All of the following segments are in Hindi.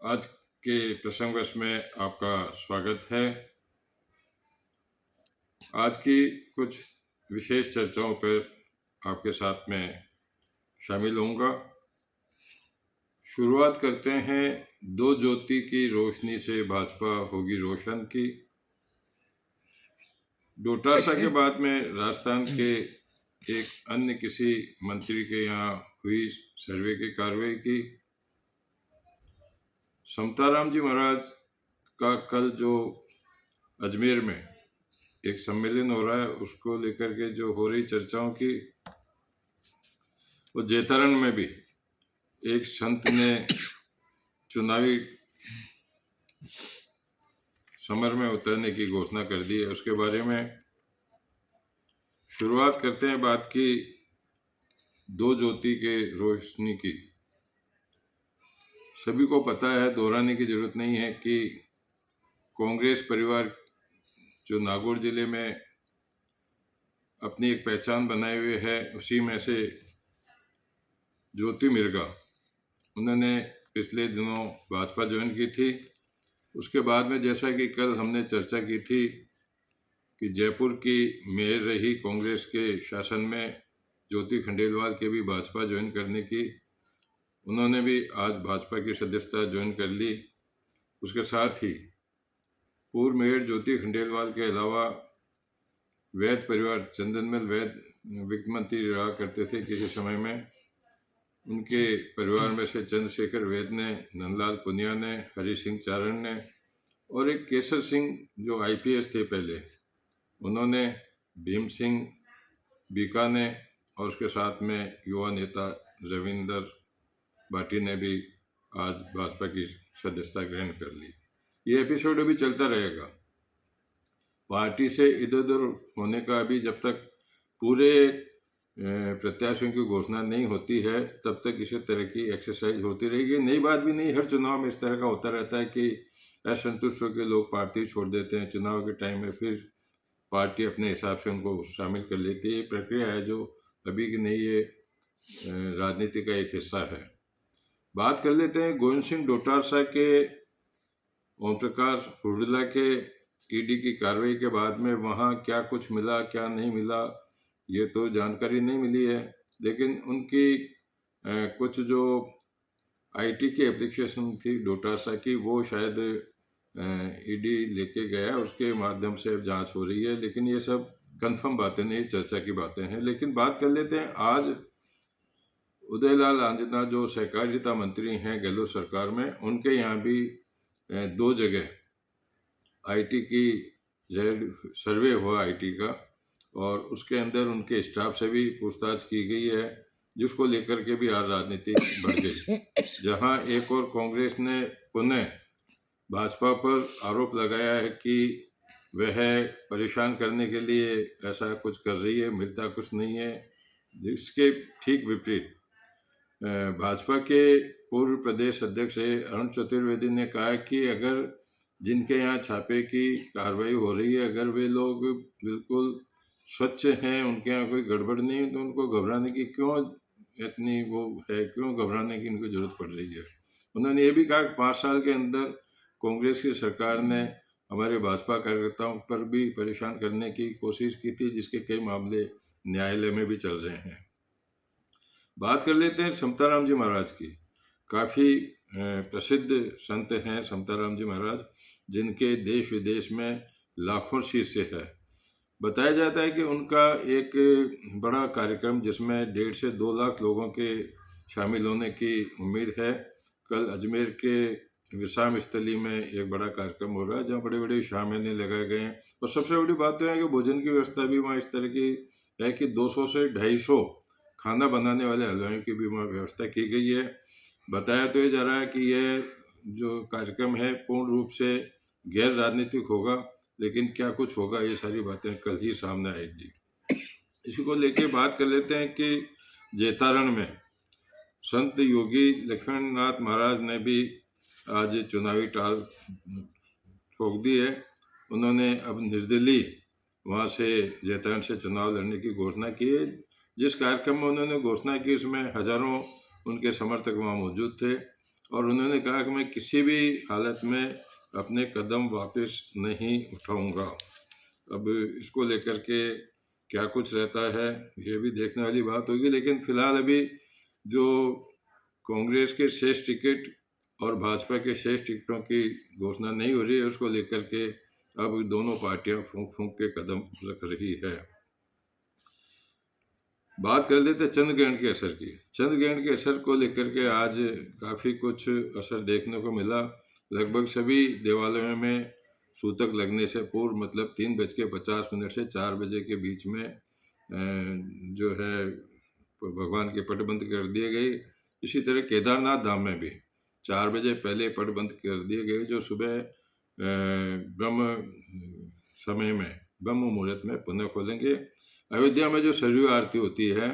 आज के प्रसंगवश में आपका स्वागत है। आज की कुछ विशेष चर्चाओं पर आपके साथ में शामिल होऊंगा। शुरुआत करते हैं। दो ज्योति की रोशनी से भाजपा होगी रोशन की। डोटासरा के बाद में राजस्थान के एक अन्य किसी मंत्री के यहाँ हुई सर्वे की कार्रवाई की। समताराम जी महाराज का कल जो अजमेर में एक सम्मेलन हो रहा है, उसको लेकर के जो हो रही चर्चाओं की, वो जैतारण में भी एक संत ने चुनावी समर में उतरने की घोषणा कर दी है। उसके बारे में शुरुआत करते हैं बात की दो ज्योति के रोशनी की। सभी को पता है, दोहराने की जरूरत नहीं है कि कांग्रेस परिवार जो नागौर जिले में अपनी एक पहचान बनाए हुए है, उसी में से ज्योति मिर्गा, उन्होंने पिछले दिनों भाजपा ज्वाइन की थी। उसके बाद में जैसा कि कल हमने चर्चा की थी कि जयपुर की मेयर रही कांग्रेस के शासन में ज्योति खंडेलवाल के भी भाजपा ज्वाइन करने की, उन्होंने भी आज भाजपा की सदस्यता ज्वाइन कर ली। उसके साथ ही पूर्व मेयर ज्योति खंडेलवाल के अलावा वैद परिवार, चंदनमल वैद वित्त मंत्री रहा करते थे किसी समय में, उनके परिवार में से चंद्रशेखर वैद ने, नंदलाल पुनिया ने, हरि सिंह चारण ने और एक केसर सिंह जो आईपीएस थे पहले, उन्होंने, भीम सिंह बीका ने और उसके साथ में युवा नेता रविंदर भाटी ने भी आज भाजपा की सदस्यता ग्रहण कर ली। ये एपिसोड अभी चलता रहेगा। पार्टी से इधर उधर होने का अभी जब तक पूरे प्रत्याशियों की घोषणा नहीं होती है, तब तक इसी तरह की एक्सरसाइज होती रहेगी। नई बात भी नहीं, हर चुनाव में इस तरह का होता रहता है कि असंतुष्ट होकर लोग पार्टी छोड़ देते हैं। चुनाव के टाइम में फिर पार्टी अपने हिसाब से उनको शामिल कर लेती है। ये प्रक्रिया है जो अभी की नहीं, ये राजनीति का एक हिस्सा है। बात कर लेते हैं गोविंद सिंह डोटासरा के ओम प्रकाश हुडला के ईडी की कार्रवाई के बाद में वहाँ क्या कुछ मिला क्या नहीं मिला, ये तो जानकारी नहीं मिली है। लेकिन उनकी कुछ जो आईटी की एप्लीकेशन थी डोटासरा की, वो शायद ईडी लेके गया, उसके माध्यम से अब जांच हो रही है। लेकिन ये सब कंफर्म बातें नहीं, चर्चा की बातें हैं। लेकिन बात कर लेते हैं, आज उदयलाल आंजना जो सहकारिता मंत्री हैं गहलोत सरकार में, उनके यहाँ भी दो जगह आईटी की सर्वे हुआ आईटी का, और उसके अंदर उनके स्टाफ से भी पूछताछ की गई है, जिसको लेकर के भी आज राजनीति बढ़ गई। जहां एक और कांग्रेस ने पुनः भाजपा पर आरोप लगाया है कि वह परेशान करने के लिए ऐसा कुछ कर रही है, मिलता कुछ नहीं है। जिसके ठीक विपरीत भाजपा के पूर्व प्रदेश अध्यक्ष अरुण चतुर्वेदी ने कहा कि अगर जिनके यहाँ छापे की कार्रवाई हो रही है, अगर वे लोग बिल्कुल स्वच्छ हैं, उनके यहाँ कोई गड़बड़ नहीं है, तो उनको घबराने की क्यों इतनी वो है, क्यों घबराने की इनको जरूरत पड़ रही है। उन्होंने ये भी कहा कि 5 साल के अंदर कांग्रेस की सरकार ने हमारे भाजपा कार्यकर्ताओं पर भी परेशान करने की कोशिश की थी, जिसके कई मामले न्यायालय में भी चल रहे हैं। बात कर लेते हैं समताराम जी महाराज की। काफ़ी प्रसिद्ध संत हैं समताराम जी महाराज, जिनके देश विदेश में लाखों शिष्य है। बताया जाता है कि उनका एक बड़ा कार्यक्रम जिसमें 1.5 से 2 लाख लोगों के शामिल होने की उम्मीद है, कल अजमेर के विश्राम स्थली में एक बड़ा कार्यक्रम हो रहा है, जहाँ बड़े बड़े शामियाने लगाए गए हैं। और सबसे बड़ी बात तो है कि भोजन की व्यवस्था भी वहाँ इस तरह की है कि 200 से 250 खाना बनाने वाले हलवाइयों की भी वहाँ व्यवस्था की गई है। बताया तो ये जा रहा है कि यह जो कार्यक्रम है पूर्ण रूप से गैर राजनीतिक होगा, लेकिन क्या कुछ होगा ये सारी बातें कल ही सामने आएगी। इसी को लेके बात कर लेते हैं कि जैतारण में संत योगी लक्ष्मणनाथ महाराज ने भी आज चुनावी टाल ठोक दी है। उन्होंने अब निर्दलीय वहाँ से जैतारण से चुनाव लड़ने की घोषणा की है। जिस कार्यक्रम में उन्होंने घोषणा की, उसमें हजारों उनके समर्थक वहाँ मौजूद थे, और उन्होंने कहा कि मैं किसी भी हालत में अपने कदम वापस नहीं उठाऊंगा। अब इसको लेकर के क्या कुछ रहता है ये भी देखने वाली बात होगी, लेकिन फिलहाल अभी जो कांग्रेस के शेष टिकट और भाजपा के शेष टिकटों की घोषणा नहीं हो रही है, उसको लेकर के अब दोनों पार्टियां फूंक फूंक के कदम रख रही है। बात कर लेते चंद्रग्रहण के असर की। चंद्रग्रहण के असर को लेकर के आज काफ़ी कुछ असर देखने को मिला। लगभग सभी देवालयों में सूतक लगने से पूर्व, मतलब 3:50 से 4 बजे के बीच में जो है भगवान के पट बंद कर दिए गए। इसी तरह केदारनाथ धाम में भी 4 बजे पहले पट बंद कर दिए गए, जो सुबह ब्रह्म समय में ब्रह्म मुहूर्त में पुनः खोलेंगे। अयोध्या में जो सरयू आरती होती है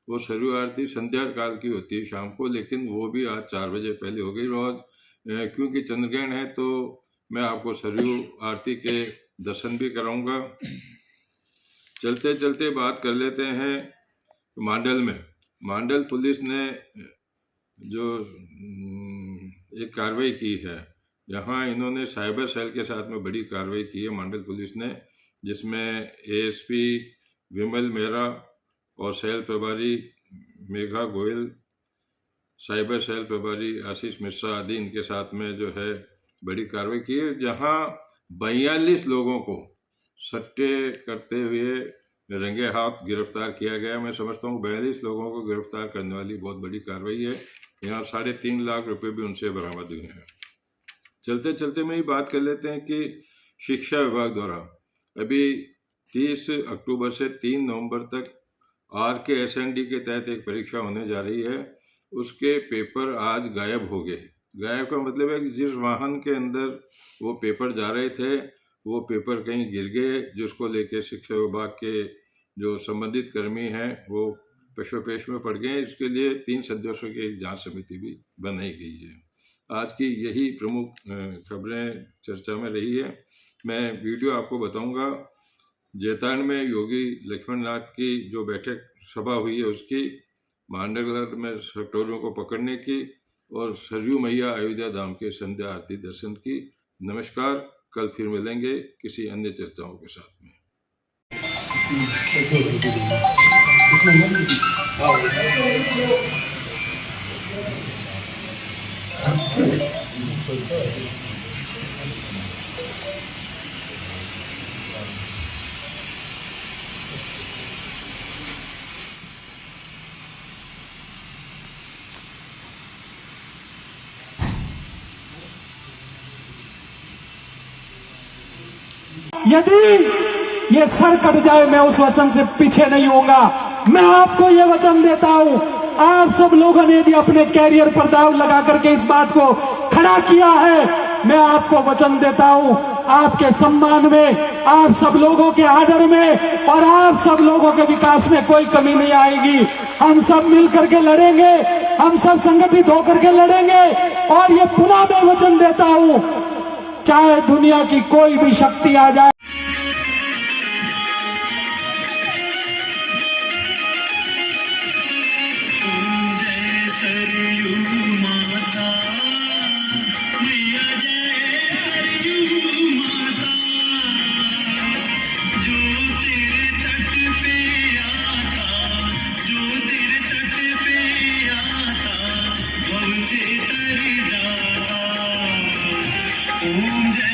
वो सरयू आरती संध्या काल की होती है शाम को, लेकिन वो भी आज 4 बजे पहले हो गई रोज। क्योंकि चंद्रग्रहण है तो मैं आपको सरयू आरती के दर्शन भी कराऊंगा। चलते चलते बात कर लेते हैं मांडल में। मांडल पुलिस ने जो एक कार्रवाई की है, यहाँ इन्होंने साइबर सेल के साथ में बड़ी कार्रवाई की है मांडल पुलिस ने, जिसमें एएसपी विमल मेहरा और सेल प्रभारी मेघा गोयल, साइबर सेल प्रभारी आशीष मिश्रा आदि इनके साथ में जो है बड़ी कार्रवाई की है, जहां 42 लोगों को सट्टे करते हुए रंगे हाथ गिरफ्तार किया गया। मैं समझता हूँ 42 लोगों को गिरफ्तार करने वाली बहुत बड़ी कार्रवाई है। यहाँ 3.5 लाख रुपए भी उनसे बरामद हुए हैं। चलते चलते में ही बात कर लेते हैं कि शिक्षा विभाग द्वारा अभी 30 अक्टूबर से 3 नवंबर तक RKSND के तहत एक परीक्षा होने जा रही है। उसके पेपर आज गायब हो गए। गायब का मतलब है कि जिस वाहन के अंदर वो पेपर जा रहे थे वो पेपर कहीं गिर गए, जिसको लेके शिक्षा विभाग के जो संबंधित कर्मी हैं वो पशुपेश में पड़ गए। इसके लिए 3 सदस्यों की एक जांच समिति भी बनाई गई है। आज की यही प्रमुख खबरें चर्चा में रही है। मैं वीडियो आपको बताऊंगा। जैतारण में योगी लक्ष्मणनाथ की जो बैठक सभा हुई है उसकी, मांडलगढ़ में सटोरियों को पकड़ने की, और सरयू मैया अयोध्या धाम के संध्या आरती दर्शन की। नमस्कार, कल फिर मिलेंगे किसी अन्य चर्चाओं के साथ में। यदि ये सर कट जाए मैं उस वचन से पीछे नहीं होऊंगा। मैं आपको ये वचन देता हूं। आप सब लोगों ने यदि अपने कैरियर पर दाव लगा करके इस बात को खड़ा किया है, मैं आपको वचन देता हूं आपके सम्मान में, आप सब लोगों के आदर में और आप सब लोगों के विकास में कोई कमी नहीं आएगी। हम सब मिल करके लड़ेंगे, हम सब संगठित होकर के लड़ेंगे। और ये पुनः मैं वचन देता हूं, चाहे दुनिया की कोई भी शक्ति आ जाए, ओम जय